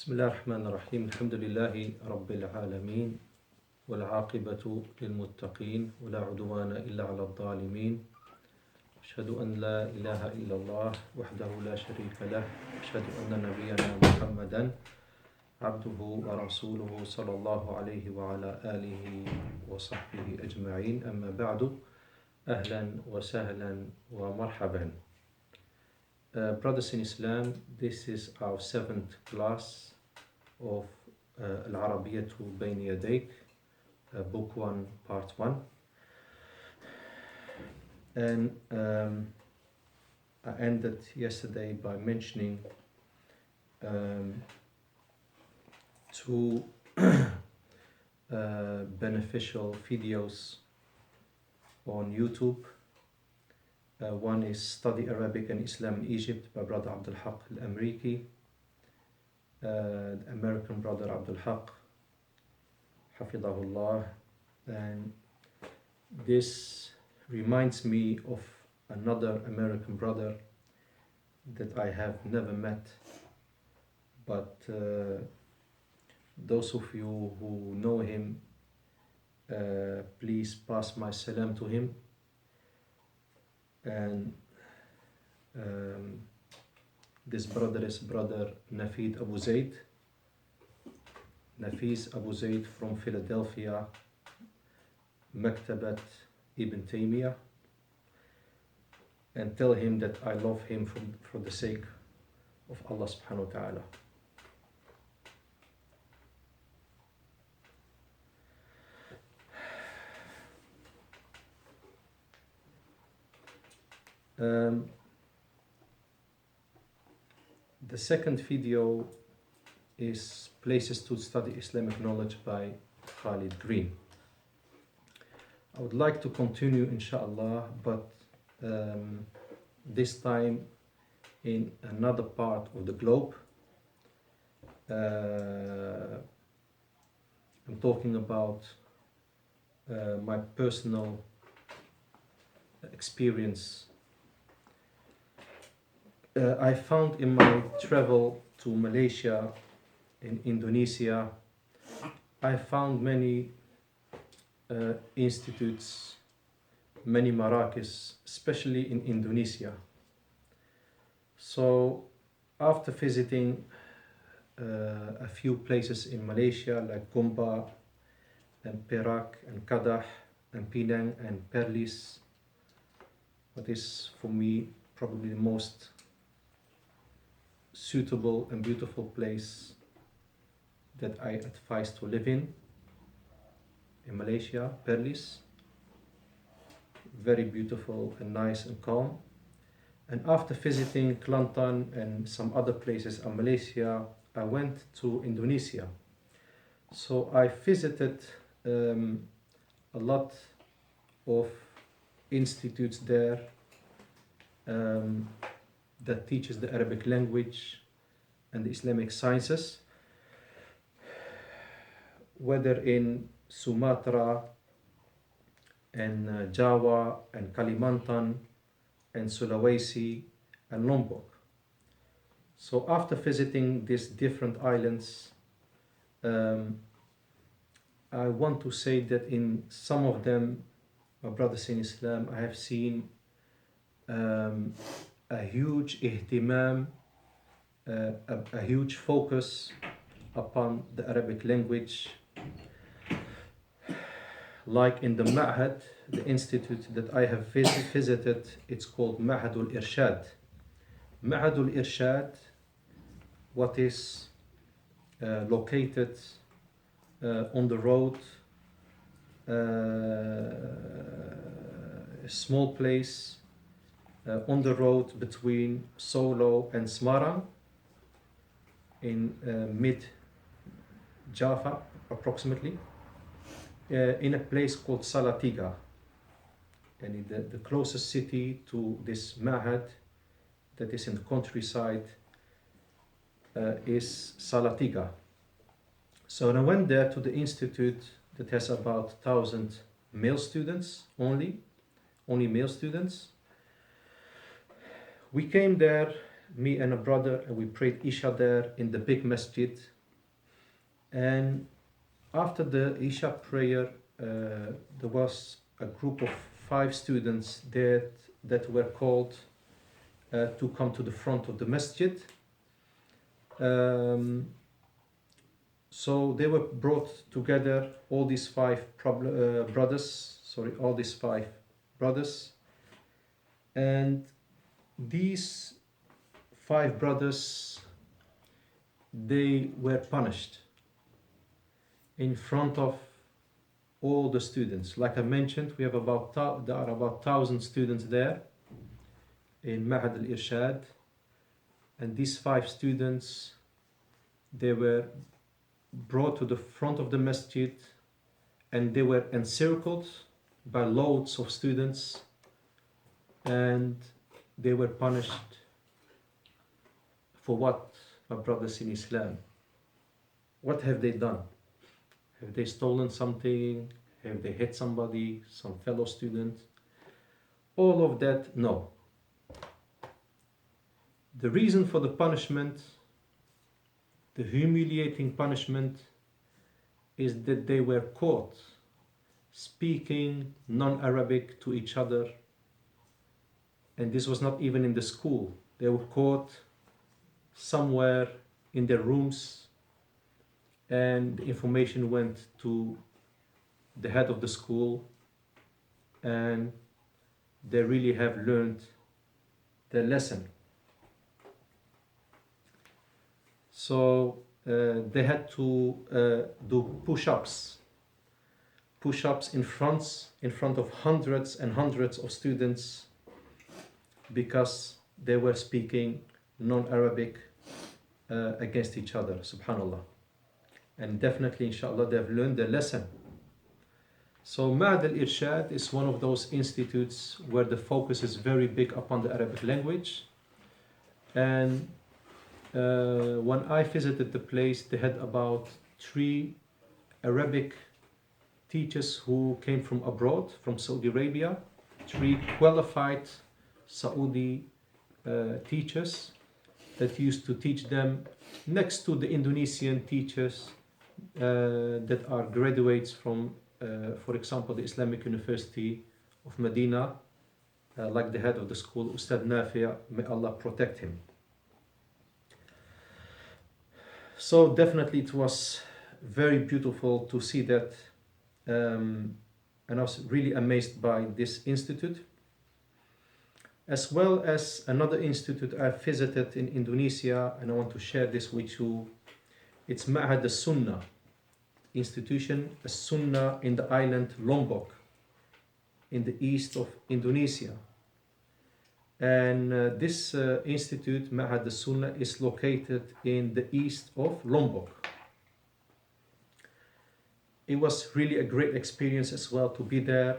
بسم الله الرحمن الرحيم الحمد لله رب العالمين والعاقبة للمتقين ولا عدوان إلا على الظالمين أشهد أن لا إله إلا الله وحده لا شريك له أشهد أن نبينا محمدا عبده ورسوله صلى الله عليه وعلى آله وصحبه أجمعين أما بعد أهلا وسهلا ومرحبا. Brothers in Islam, this is our 7th class of Arabiyyah to Bayna Yadayk, book 1, part 1. And I ended yesterday by mentioning two beneficial videos on YouTube. One is Study Arabic and Islam in Egypt by brother Abdul al-Amriki, the American brother Abdul Hafidahullah. And this reminds me of another American brother that I have never met, but those of you who know him, please pass my salam to him. And this brother is brother Nafis Abu Zaid from Philadelphia, Maktabat Ibn Taymiyyah, and tell him that I love him for the sake of Allah subhanahu wa ta'ala. The second video is Places to Study Islamic Knowledge by Khalid Green. I would like to continue inshallah, but this time in another part of the globe. I'm talking about my personal experience. I found in my travel to Malaysia and Indonesia, I found many institutes, many marakis, especially in Indonesia. So after visiting a few places in Malaysia like Gombak and Perak and Kedah and Penang and Perlis, what is for me probably the most suitable and beautiful place that I advise to live in Malaysia, Perlis. Very beautiful and nice and calm. And after visiting Kelantan and some other places in Malaysia, I went to Indonesia. So I visited a lot of institutes there that teaches the Arabic language and the Islamic sciences, whether in Sumatra and Java and Kalimantan and Sulawesi and Lombok. So after visiting these different islands, I want to say that in some of them, my brothers in Islam, I have seen a huge ihtimam, a huge focus upon the Arabic language. Like in the Ma'had, the institute that I have visited, it's called Ma'hadul Irshad. Ma'hadul Irshad, what is located on the road, a small place on the road between Solo and Semarang in mid-Java approximately, in a place called Salatiga. And the closest city to this Ma'had that is in the countryside is Salatiga. So when I went there to the institute that has about 1,000 male students, only male students. We came there, me and a brother, and we prayed Isha there in the big Masjid And after the Isha prayer, there was a group of 5 students that were called to come to the front of the masjid. So they were brought together, all these five brothers, and these 5 brothers, they were punished in front of all the students. Like I mentioned, we have there are about 1,000 students there in Mahad al-Irshad, and these 5 students, they were brought to the front of the masjid, and they were encircled by loads of students, and they were punished for what, my brothers in Islam? What have they done? Have they stolen something? Have they hit somebody, some fellow student? All of that, no. The reason for the punishment, the humiliating punishment, is that they were caught speaking non-Arabic to each other. And this was not even in the school. They were caught somewhere in their rooms, and the information went to the head of the school, and they really have learned their lesson. So they had to do push-ups in front of hundreds and hundreds of students, because they were speaking non-Arabic against each other, subhanallah. And definitely, inshallah, they have learned their lesson. So Mahad al-Irshad is one of those institutes where the focus is very big upon the Arabic language. And when I visited the place, they had about 3 Arabic teachers who came from abroad, from Saudi Arabia, 3 qualified Saudi teachers that used to teach them, next to the Indonesian teachers that are graduates from, for example, the Islamic University of Medina, like the head of the school, Ustadh Nafi', may Allah protect him. So definitely it was very beautiful to see that, and I was really amazed by this institute, as well as another institute I visited in Indonesia, and I want to share this with you. It's Ma'had al-Sunnah institution, a Sunnah in the island Lombok, in the east of Indonesia. And this institute, Ma'had al-Sunnah, is located in the east of Lombok. It was really a great experience as well to be there.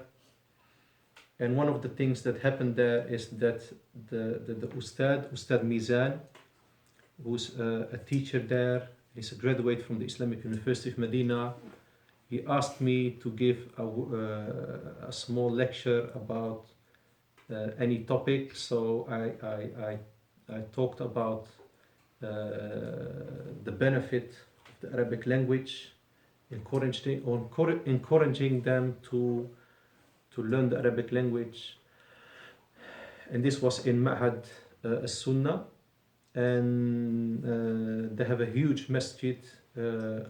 And one of the things that happened there is that the Ustadh Mizan, who's a teacher there, he's a graduate from the Islamic University of Medina, he asked me to give a small lecture about any topic. So I talked about the benefit of the Arabic language, encouraging them to learn the Arabic language. And this was in Ma'had al-Sunnah, and they have a huge masjid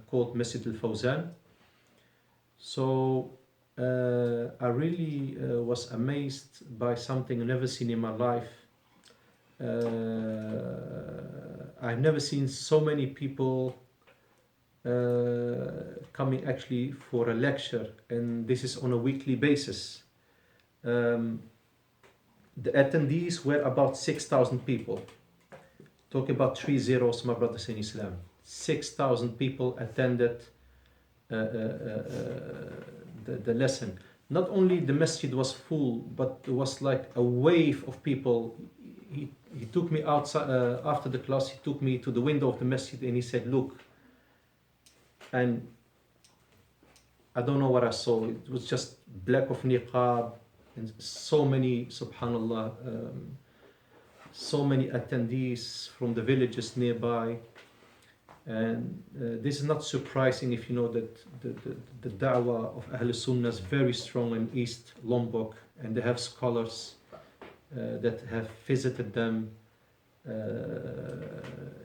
called Masjid al-Fawzan. So I really was amazed by something I've never seen in my life. I've never seen so many people coming actually for a lecture, and this is on a weekly basis. The attendees were about 6,000 people. Talk about 3 zeros, my brothers in Islam. 6,000 people attended the lesson. Not only the masjid was full, but there was like a wave of people. He took me outside after the class. He took me to the window of the masjid and he said, "Look." And I don't know what I saw. It was just black of niqab and so many, subhanallah, so many attendees from the villages nearby. And this is not surprising if you know that the da'wah of Ahl Sunnah is very strong in East Lombok, and they have scholars that have visited them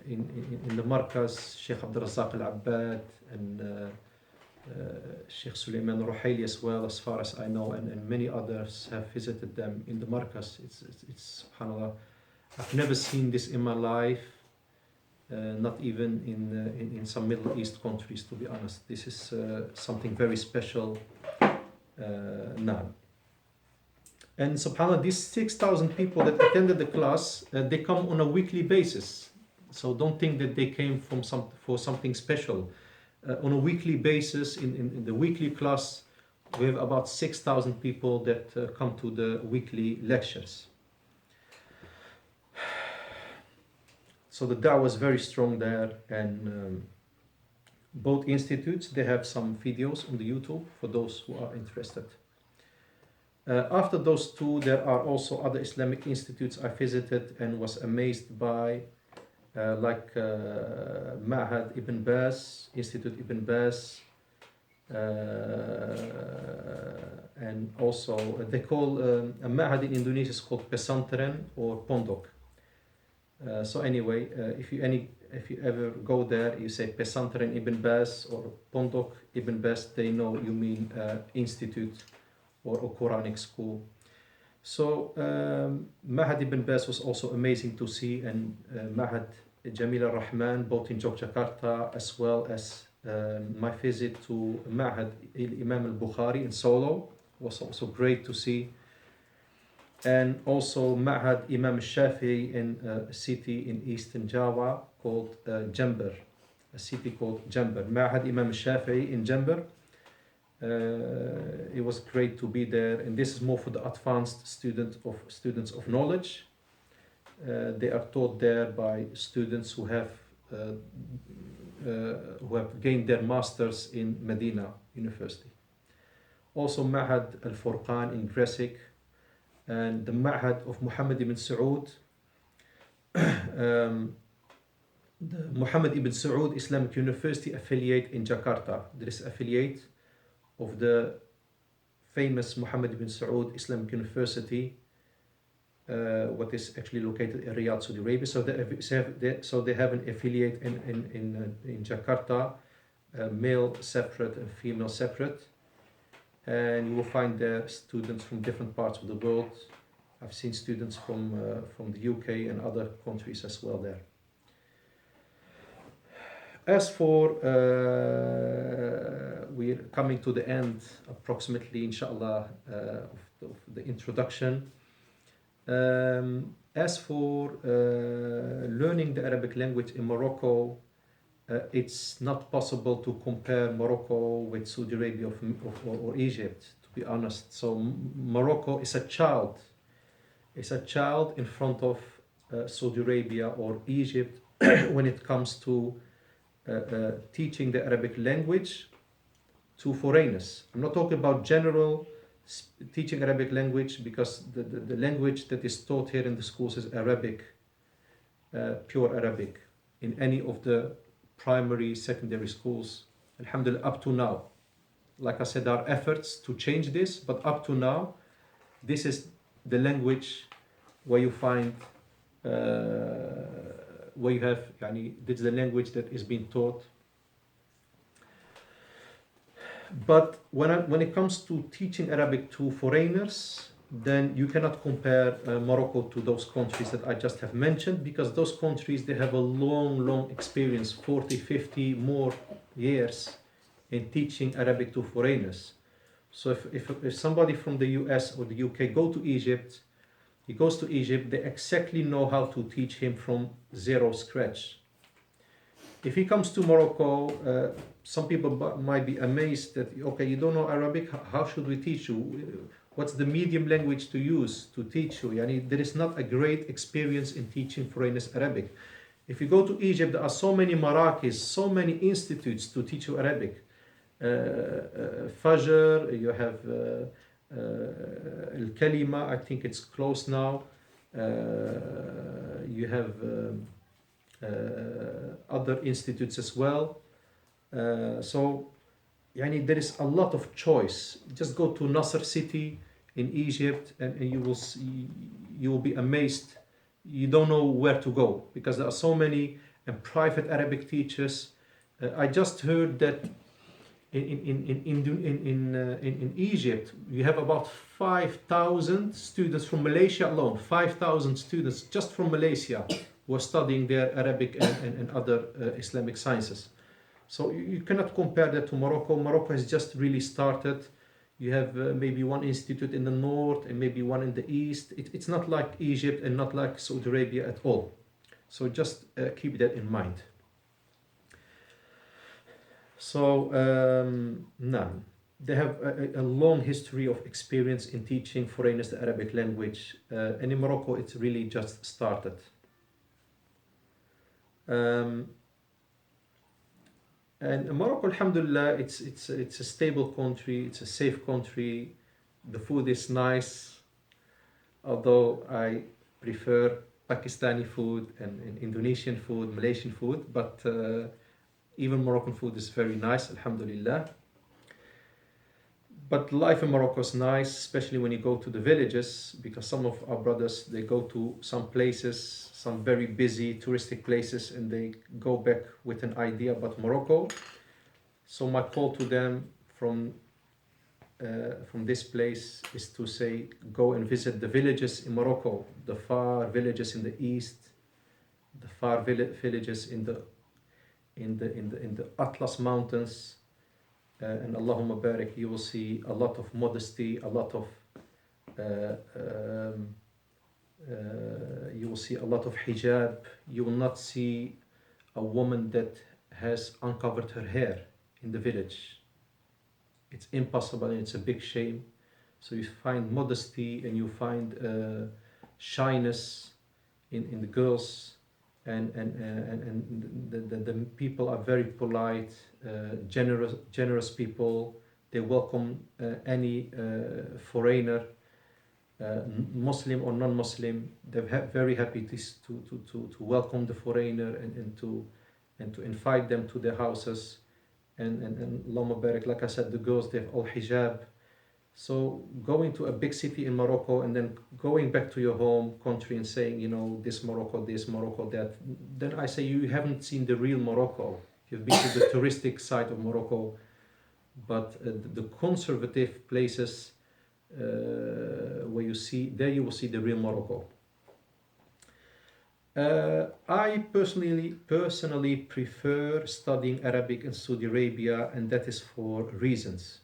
in the Markaz, Sheikh Abdul al-Abbad and Sheikh Suleiman Ruhaili as well, as far as I know, and many others have visited them in the Markaz. It's subhanAllah. I've never seen this in my life, not even in some Middle East countries, to be honest. This is something very special now. And subhanAllah, these 6,000 people that attended the class, they come on a weekly basis. So don't think that they came for something special. On a weekly basis, in the weekly class, we have about 6,000 people that come to the weekly lectures. So the da'wah was very strong there, and both institutes, they have some videos on the YouTube for those who are interested. After those two, there are also other Islamic institutes I visited and was amazed by, like Ma'had Ibn Baz, Institute Ibn Baz, and also they call a Ma'had in Indonesia is called Pesantren or Pondok. So anyway, if you ever go there, you say Pesantren Ibn Baz or Pondok Ibn Baz, they know you mean institute or a Quranic school. So Ma'had Ibn Baz was also amazing to see, and Ma'had Jamil al-Rahman, both in Yogyakarta, as well as my visit to Ma'had Imam al-Bukhari in Solo was also great to see. And also Ma'had Imam al-Shafi'i in a city in Eastern Java called Jember, a city called Jember. Ma'had Imam al-Shafi'i in Jember. It was great to be there, and this is more for the advanced students of knowledge. They are taught there by students who have gained their masters in Medina University. Also Ma'had al-Furqan in Gresik, and the Ma'had of Muhammad ibn Saud, the Muhammad ibn Saud Islamic University affiliate in Jakarta. There is affiliate of the famous Muhammad ibn Saud Islamic University, what is actually located in Riyadh, Saudi Arabia. So they have an affiliate in Jakarta, male separate and female separate. And you will find there students from different parts of the world. I've seen students from the UK and other countries as well there. As for, we're coming to the end, approximately, inshallah, of the introduction. As for learning the Arabic language in Morocco, it's not possible to compare Morocco with Saudi Arabia or Egypt, to be honest. So Morocco is a child. It's a child in front of Saudi Arabia or Egypt when it comes to teaching the Arabic language to foreigners. I'm not talking about general teaching Arabic language, because the language that is taught here in the schools is Arabic, pure Arabic, in any of the primary, secondary schools. Alhamdulillah, up to now. Like I said, there are efforts to change this, but up to now, this is the language where you find, where you have, this is the language that is being taught. But when it comes to teaching Arabic to foreigners, then you cannot compare Morocco to those countries that I just have mentioned, because those countries, they have a long experience, 40, 50 more years in teaching Arabic to foreigners. So if somebody from the US or the UK go to Egypt, he goes to Egypt, they exactly know how to teach him from zero scratch. If he comes to Morocco, some people might be amazed that, okay, you don't know Arabic, how should we teach you? What's the medium language to use to teach you? There is not a great experience in teaching foreigners Arabic. If you go to Egypt, there are so many marakis, so many institutes to teach you Arabic. Fajr, you have Al-Kalima, I think it's closed now. You have other institutes as well. So there is a lot of choice. Just go to Nasr city in Egypt, and you will see, you will be amazed. You don't know where to go because there are so many private Arabic teachers. I just heard that in Egypt you have about 5,000 students from Malaysia alone. 5,000 students just from Malaysia who are studying their Arabic and other Islamic sciences. So you cannot compare that to Morocco. Morocco has just really started. You have maybe one institute in the north and maybe one in the east. It's not like Egypt and not like Saudi Arabia at all. So just keep that in mind. So now they have a long history of experience in teaching foreigners the Arabic language, and in Morocco it's really just started. And Morocco, alhamdulillah, it's a stable country, it's a safe country. The food is nice, although I prefer Pakistani food and Indonesian food, Malaysian food, but even Moroccan food is very nice, alhamdulillah. But life in Morocco is nice, especially when you go to the villages, because some of our brothers, they go to some places, some very busy touristic places, and they go back with an idea about Morocco. So my call to them from this place is to say, go and visit the villages in Morocco, the far villages in the east, the far villages in the Atlas Mountains, and Allahumma barik, you will see a lot of modesty, a lot of you will see a lot of hijab. You will not see a woman that has uncovered her hair in the village. It's impossible and it's a big shame. So you find modesty and you find shyness in the girls, and the people are very polite, generous people. They welcome any foreigner, Muslim or non-Muslim. They're very happy to welcome the foreigner and to invite them to their houses. And Allahumma barik, like I said, the girls, they have all hijab. So going to a big city in Morocco and then going back to your home country and saying, this Morocco, that, then I say you haven't seen the real Morocco. You've been to the touristic side of Morocco, but the conservative places where you will see the real Morocco. I personally prefer studying Arabic in Saudi Arabia, and that is for reasons.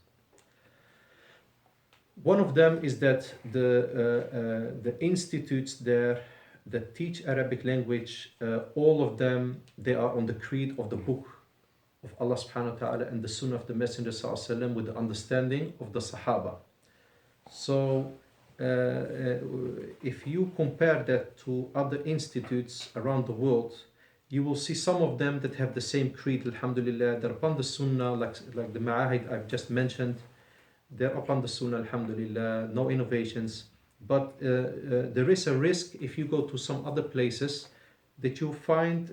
One of them is that the institutes there that teach Arabic language, all of them, they are on the creed of the book of Allah subhanahu wa ta'ala and the Sunnah of the Messenger sallallahu alaihi wasallam, with the understanding of the Sahaba. So if you compare that to other institutes around the world, you will see some of them that have the same creed, alhamdulillah. They're upon the Sunnah, like the Ma'ahid I've just mentioned. They're upon the Sunnah, alhamdulillah, no innovations. But there is a risk if you go to some other places that you find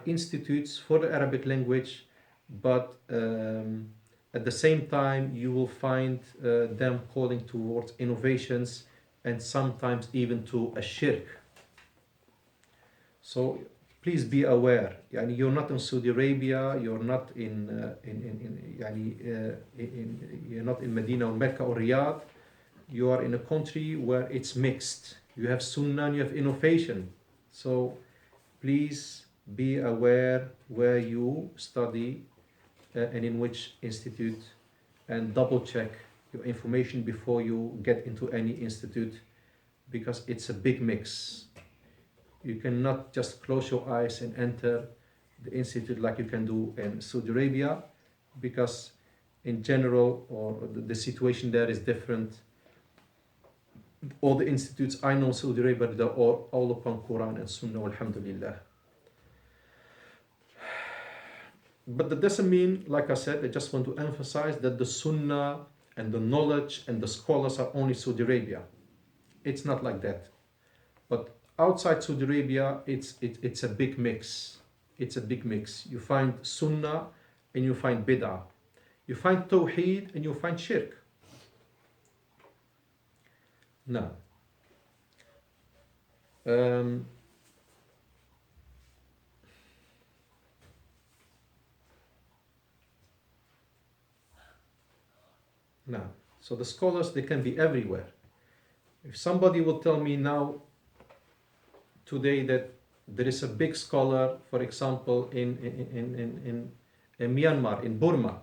institutes for the Arabic language, but at the same time you will find them calling towards innovations and sometimes even to a shirk. So please be aware. You're not in Saudi Arabia, you're not you're not in Medina or Mecca or Riyadh. You are in a country where it's mixed. You have Sunnah and you have innovation. So please be aware where you study and in which institute, and double check your information before you get into any institute, because it's a big mix. You cannot just close your eyes and enter the institute like you can do in Saudi Arabia, because in general, or the situation there is different. All the institutes I know in Saudi Arabia, they're all upon Quran and Sunnah, alhamdulillah. But that doesn't mean, like I said, I just want to emphasize that the Sunnah and the knowledge and the scholars are only Saudi Arabia. It's not like that. But outside Saudi Arabia, it's a big mix. It's a big mix. You find Sunnah and you find Bid'ah. You find Tawheed and you find Shirk. Now, so the scholars, they can be everywhere. If somebody will tell me now, today, that there is a big scholar, for example, in Myanmar, in Burma,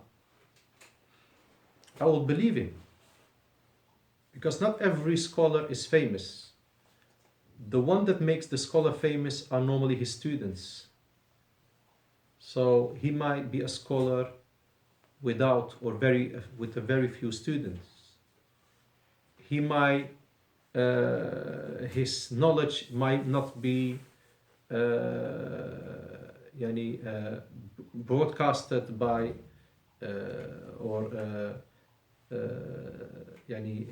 I will believe him. Because not every scholar is famous. The one that makes the scholar famous are normally his students. So he might be a scholar without or with a very few students. He might, his knowledge might not be broadcasted by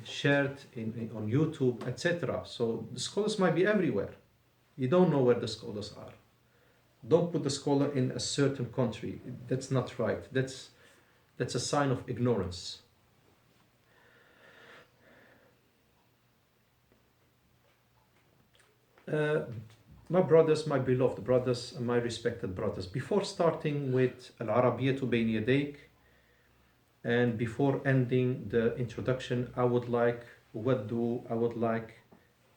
shared on YouTube, etc. So the scholars might be everywhere. You don't know where the scholars are. Don't put the scholar in a certain country. That's not right. That's a sign of ignorance. My brothers, my beloved brothers, and my respected brothers, before starting with Arabiyyah to Bayna Yadayk, and before ending the introduction, I would like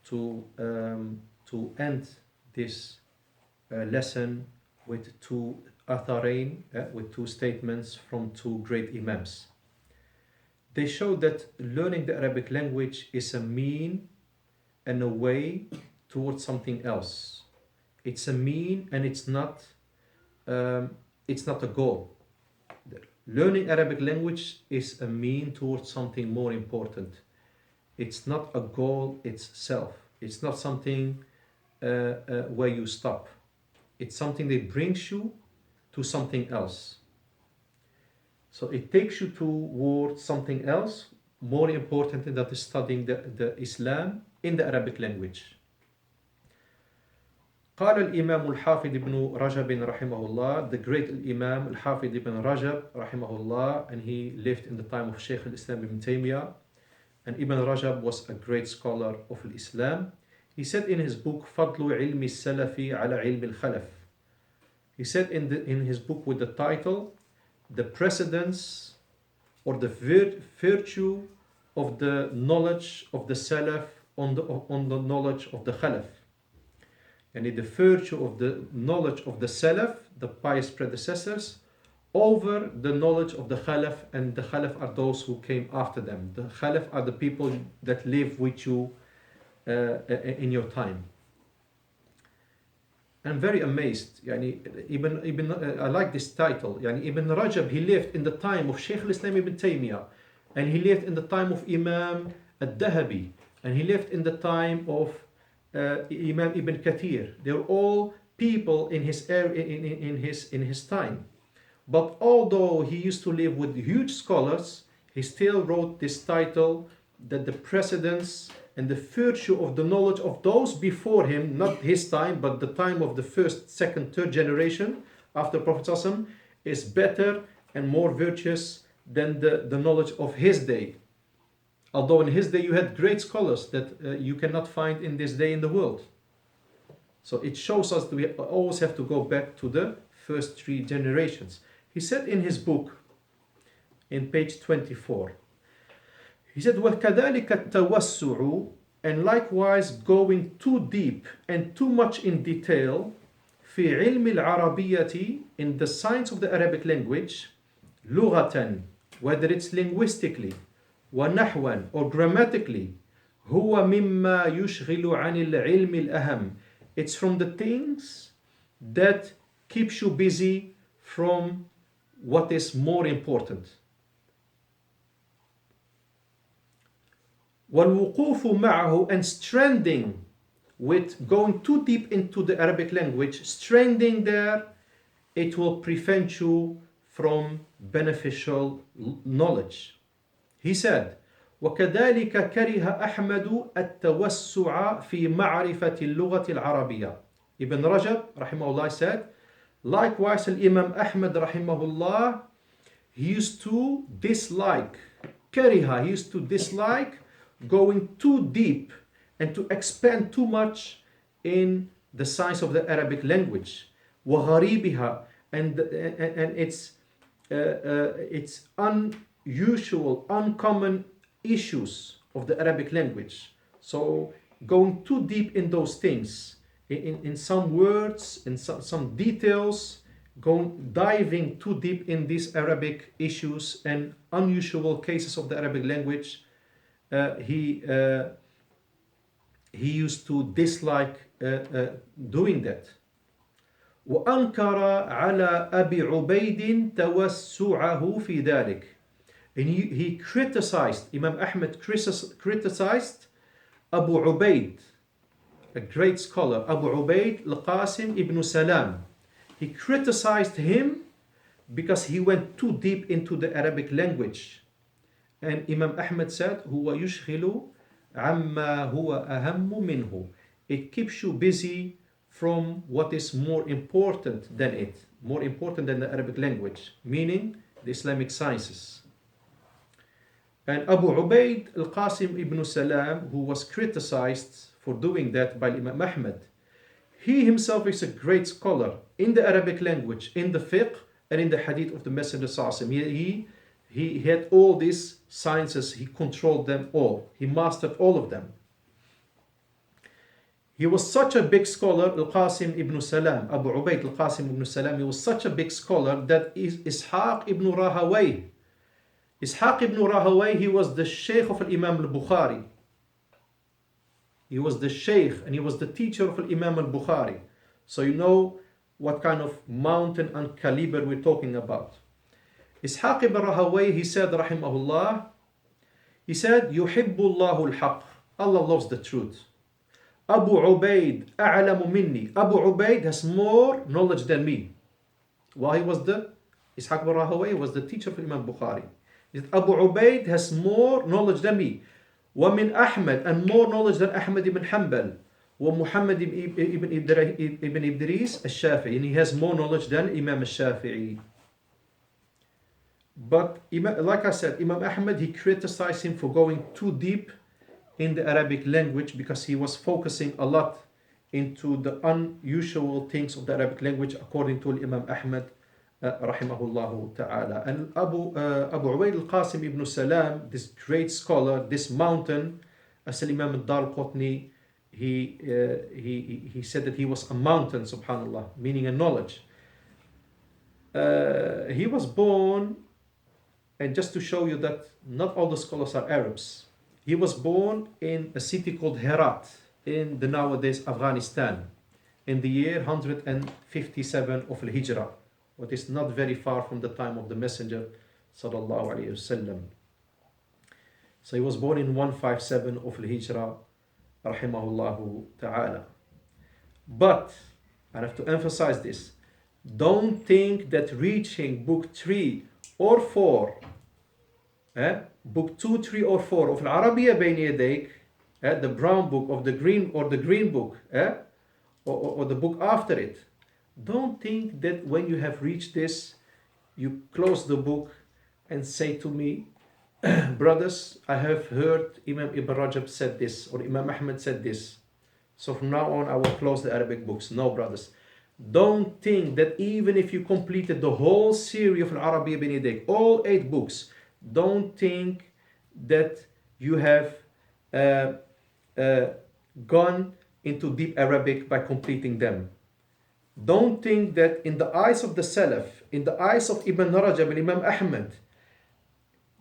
to end this lesson with two atharain, with two statements from two great imams. They show that learning the Arabic language is a mean and a way towards something else. It's a mean and it's not a goal. Learning Arabic language is a mean towards something more important. It's not a goal itself. It's not something where you stop. It's something that brings you to something else. So it takes you towards something else more important than that is studying the Islam in the Arabic language. قال الإمام الحافظ ابن رجب رحمه الله, the great Imam الحافظ ibn Rajab رحمه الله, and he lived in the time of Shaykh al-Islam ibn Taymiyyah, and Ibn Rajab was a great scholar of Islam. He said in his book فضل علم السلف على علم الخلف, he said in his book with the title, the precedence or the virtue of the knowledge of the Salaf on the knowledge of the Khalaf. And the virtue of the knowledge of the Salaf, the pious predecessors, over the knowledge of the Khalaf, and the Khalaf are those who came after them. The Khalaf are the people that live with you in your time. I'm very amazed. I like this title. Ibn Rajab, he lived in the time of Shaykh al-Islam ibn Taymiyyah, and he lived in the time of Imam al-Dahabi, and he lived in the time of Imam Ibn Kathir. They were all people in his time. But although he used to live with huge scholars, he still wrote this title, that the precedence and the virtue of the knowledge of those before him, not his time, but the time of the first, second, third generation after Prophet ﷺ, is better and more virtuous than the knowledge of his day. Although in his day you had great scholars that you cannot find in this day in the world. So it shows us that we always have to go back to the first three generations. He said in his book, in page 24, he said, وَكَذَلِكَ التَّوَسُّعُ, and likewise going too deep and too much in detail, في علم العربية, in the science of the Arabic language, لغة, whether it's linguistically, ونحوا, or grammatically, هو مما يشغل عن العلم الأهم. It's from the things that keeps you busy from what is more important. والوقوف معه, and stranding with going too deep into the Arabic language, stranding there, it will prevent you from beneficial knowledge. He said, وكذلك كره أحمد التوسع في معرفة اللغة العربية. Ibn Rajab rahimahullah said, likewise Imam Ahmad rahimahullah, he used to dislike, kariha, he used to dislike going too deep and to expand too much in the science of the Arabic language. وغريبها, and its unusual, uncommon issues of the Arabic language. So going too deep in those things, in some words, in some details, diving too deep in these Arabic issues and unusual cases of the Arabic language, he used to dislike doing that. وأنكر على أبي عبيد توسعه في ذلك. And he criticized, Imam Ahmad criticized Abu Ubaid, a great scholar, Abu Ubaid al-Qasim ibn Salam. He criticized him because he went too deep into the Arabic language. And Imam Ahmad said, هو يشغل عما هو أهم منه. It keeps you busy from what is more important than it, more important than the Arabic language, meaning the Islamic sciences. And Abu Ubaid al-Qasim ibn Salam, who was criticized for doing that by Imam Ahmad, he himself is a great scholar in the Arabic language, in the fiqh, and in the hadith of the Messenger sallallahu alaihi wasallam. He had all these sciences, he controlled them all, he mastered all of them. He was such a big scholar, al-Qasim ibn Salam, Abu Ubaid al-Qasim ibn Salam, he was such a big scholar that Ishaq ibn Rahawayh, Ishaq ibn Rahawayh, he was the Shaykh of Imam al-Bukhari. He was the Shaykh and he was the teacher of Imam al-Bukhari. So you know what kind of mountain and caliber we're talking about. Ishaq ibn Rahawayh, he said, rahimahullah, he said, يُحِبُّ اللَّهُ الْحَقِّ. Allah loves the truth. Abu Ubaid أَعْلَمُ minni. Abu Ubaid has more knowledge than me. Why was the Ishaq ibn Rahawayh was the teacher of Imam Bukhari. Abu Ubaid has more knowledge than me. وَمِنْ Ahmad, and more knowledge than Ahmad ibn Hanbal. وَمُحَمَّد ibn Idris al-Shafi'i, and he has more knowledge than Imam al-Shafi'i. But like I said, Imam Ahmad, he criticized him for going too deep in the Arabic language because he was focusing a lot into the unusual things of the Arabic language according to Imam Ahmad rahimahullah ta'ala. And Abu Ubaid al-Qasim ibn Salam, this great scholar, this mountain, as Imam al-Darqutni, he said that he was a mountain, subhanallah, meaning a knowledge. He was born, and just to show you that not all the scholars are Arabs, he was born in a city called Herat in the nowadays Afghanistan in the year 157 of Al-Hijrah, what is not very far from the time of the Messenger sallallahu alaihi wasallam. So he was born in 157 of Al-Hijrah, rahimahullahu ta'ala. But I have to emphasize this: don't think that reaching book 3 or 4, book 2, 3 or 4 of Arabiyyah Bayna Yadayk, the brown book of the green book, or the book after it, don't think that when you have reached this, you close the book and say to me, brothers, I have heard Imam Ibn Rajab said this, or Imam Ahmad said this, so from now on I will close the Arabic books. No, brothers. Don't think that even if you completed the whole series of Arabiyyah Bayna Yadayk, all 8 books, don't think that you have gone into deep Arabic by completing them. Don't think that in the eyes of the Salaf, in the eyes of Ibn Rajab and Imam Ahmad,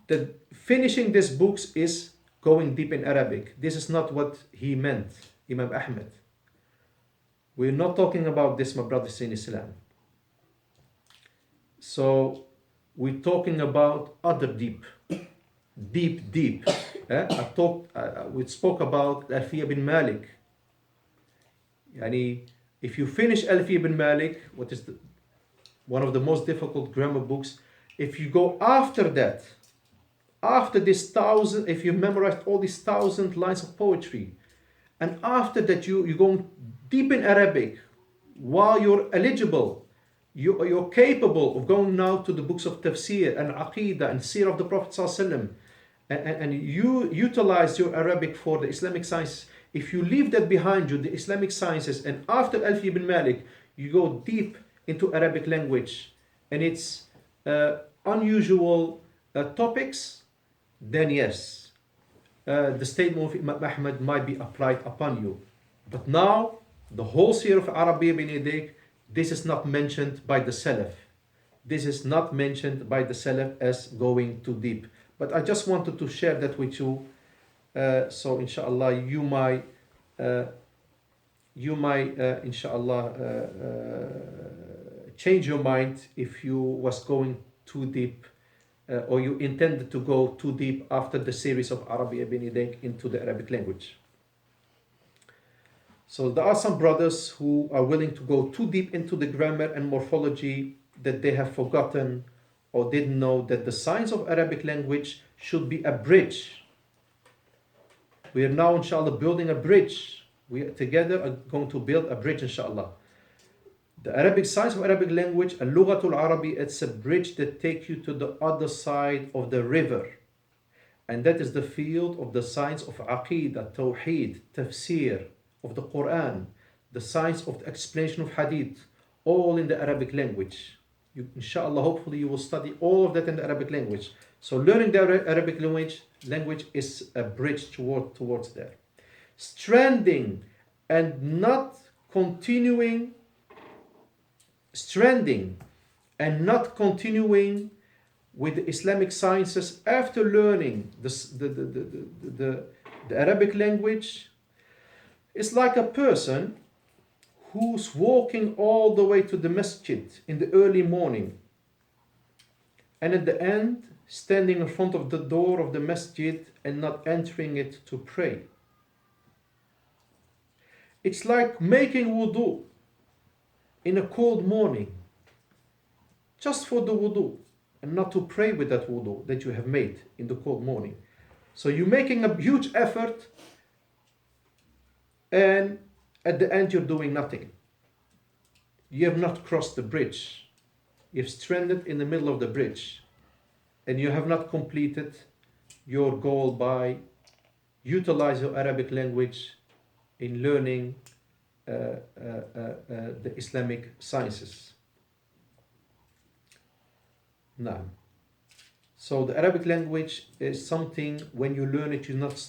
that finishing these books is going deep in Arabic. This is not what he meant, Imam Ahmad. We're not talking about this, my brothers in Islam. So we're talking about other deep. We spoke about Alfiya bin Malik. Yani, if you finish Alfiya bin Malik, what is one of the most difficult grammar books, if you go after that, after this thousand, if you memorized all these 1,000 lines of poetry, and after that you're going deep in Arabic, while you're eligible, you're capable of going now to the books of tafsir and aqidah and seerah of the Prophet ﷺ, and you utilize your Arabic for the Islamic sciences. If you leave that behind you, the Islamic sciences, and after Alfiya bin Malik, you go deep into Arabic language and its unusual topics, then yes, the statement of Imam Ahmad might be applied upon you. But now, the whole seerah of Arabiyyah bin Yadayk, this is not mentioned by the Salaf. This is not mentioned by the Salaf as going too deep. But I just wanted to share that with you. So inshallah, you might inshallah change your mind if you was going too deep, or you intended to go too deep after the series of Arabiyyah bin Yadayk into the Arabic language. So there are some brothers who are willing to go too deep into the grammar and morphology that they have forgotten or didn't know that the science of Arabic language should be a bridge. We are now inshallah building a bridge. We together are going to build a bridge inshallah. The Arabic science of Arabic language, Al-Lughatul Arabi, it's a bridge that takes you to the other side of the river. And that is the field of the science of Aqidah, Tawheed, Tafsir, of the Quran, the science of the explanation of Hadith, all in the Arabic language. Inshallah, hopefully you will study all of that in the Arabic language. So learning the Arabic language is a bridge towards there. Stranding and not continuing with the Islamic sciences after learning the Arabic language, it's like a person who's walking all the way to the Masjid in the early morning, and at the end standing in front of the door of the Masjid and not entering it to pray. It's like making wudu in a cold morning just for the wudu and not to pray with that wudu that you have made in the cold morning. So you're making a huge effort, and at the end you're doing nothing. You have not crossed the bridge. You've stranded in the middle of the bridge, and you have not completed your goal by utilizing your Arabic language in learning the Islamic sciences. Now, so the Arabic language is something, when you learn it,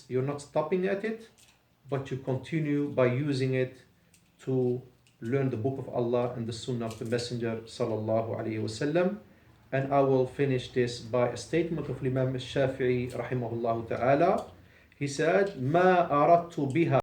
you're not stopping at it, but you continue by using it to learn the book of Allah and the Sunnah of the Messenger sallallahu alaihi wasallam. And I will finish this by a statement of Imam Shafi'i rahimahullah ta'ala. He said, "Ma aradtu biha